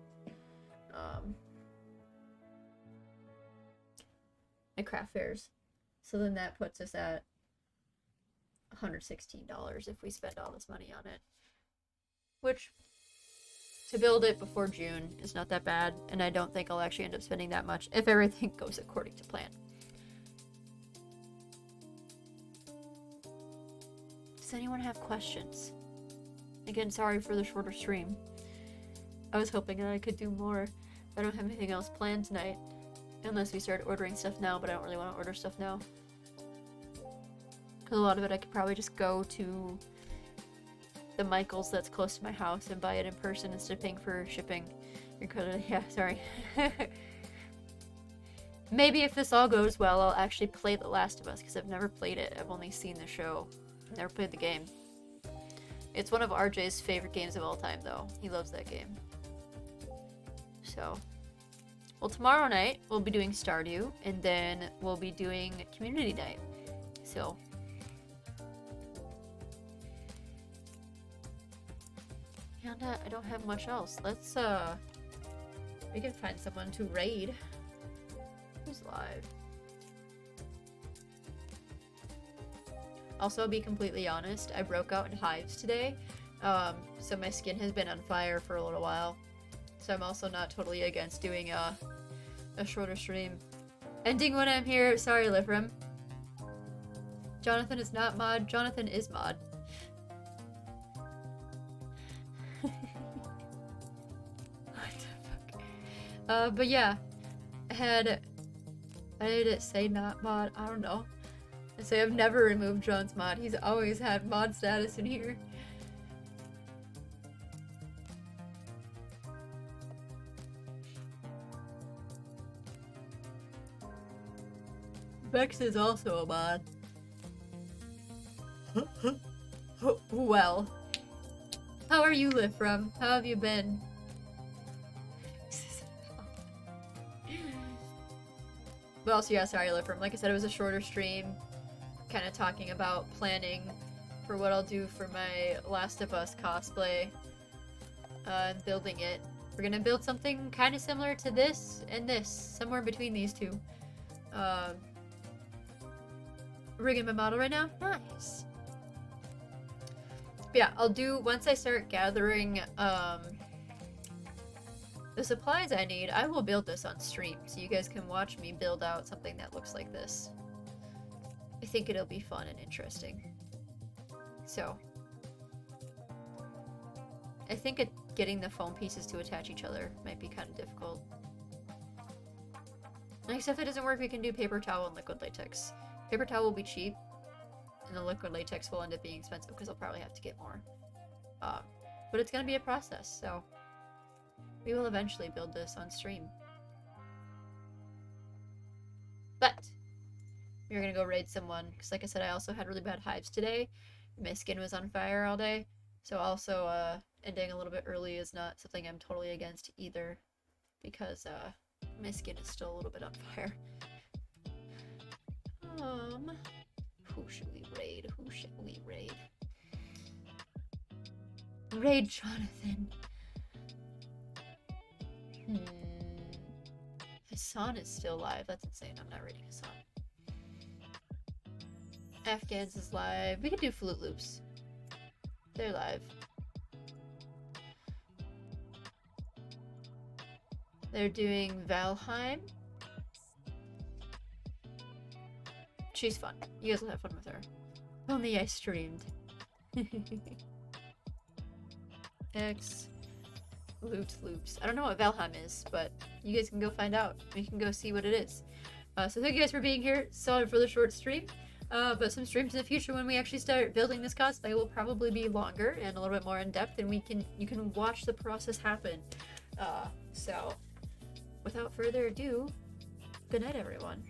my craft fairs. So then that puts us at $116 if we spend all this money on it. Which, to build it before June is not that bad, and I don't think I'll actually end up spending that much if everything goes according to plan. Does anyone have questions? Again, sorry for the shorter stream. I was hoping that I could do more. I don't have anything else planned tonight. Unless we start ordering stuff now, but I don't really want to order stuff now. Because a lot of it I could probably just go to the Michaels that's close to my house and buy it in person instead of paying for shipping. Yeah, sorry. Maybe if this all goes well, I'll actually play The Last of Us, because I've never played it. I've only seen the show. I've never played the game. It's one of RJ's favorite games of all time, though. He loves that game. So, well, tomorrow night we'll be doing Stardew, and then we'll be doing Community Night. So, and I don't have much else. Let's, we can find someone to raid. Who's live? Also, I'll be completely honest, I broke out in hives today, so my skin has been on fire for a little while. So I'm also not totally against doing a shorter stream. Ending when I'm here. Sorry, Livrim. Jonathan is not mod. Jonathan is mod. What the fuck? But yeah, I did it say not mod? I don't know. I say I've never removed John's mod. He's always had mod status in here. Vex is also a mod. Well. How are you, Lifram? How have you been? Well, so yeah, sorry, Lifram. Like I said, it was a shorter stream. Kind of talking about planning for what I'll do for my Last of Us cosplay. And building it. We're gonna build something kind of similar to this and this. Somewhere between these two. Rigging my model right now. Nice. But yeah, I'll do, once I start gathering the supplies I need, I will build this on stream so you guys can watch me build out something that looks like this. I think it'll be fun and interesting. So, I think getting the foam pieces to attach each other might be kind of difficult. Next, if it doesn't work, we can do paper towel and liquid latex. Paper towel will be cheap, and the liquid latex will end up being expensive because I'll probably have to get more. But it's going to be a process, so we will eventually build this on stream. But we're going to go raid someone, because like I said, I also had really bad hives today. My skin was on fire all day, so also ending a little bit early is not something I'm totally against either, because my skin is still a little bit on fire. Who should we raid? Who should we raid? Raid Jonathan. Hassan is still live. That's insane. I'm not raiding Hassan. Afghans is live. We could do Flute Loops. They're live. They're doing Valheim. She's fun. You guys will have fun with her. Only I streamed. X Loot Loops. I don't know what Valheim is, but you guys can go find out. You can go see what it is. So thank you guys for being here. Sorry for the short stream. But some streams in the future when we actually start building this cosplay will probably be longer and a little bit more in depth, and you can watch the process happen. So without further ado, good night, everyone.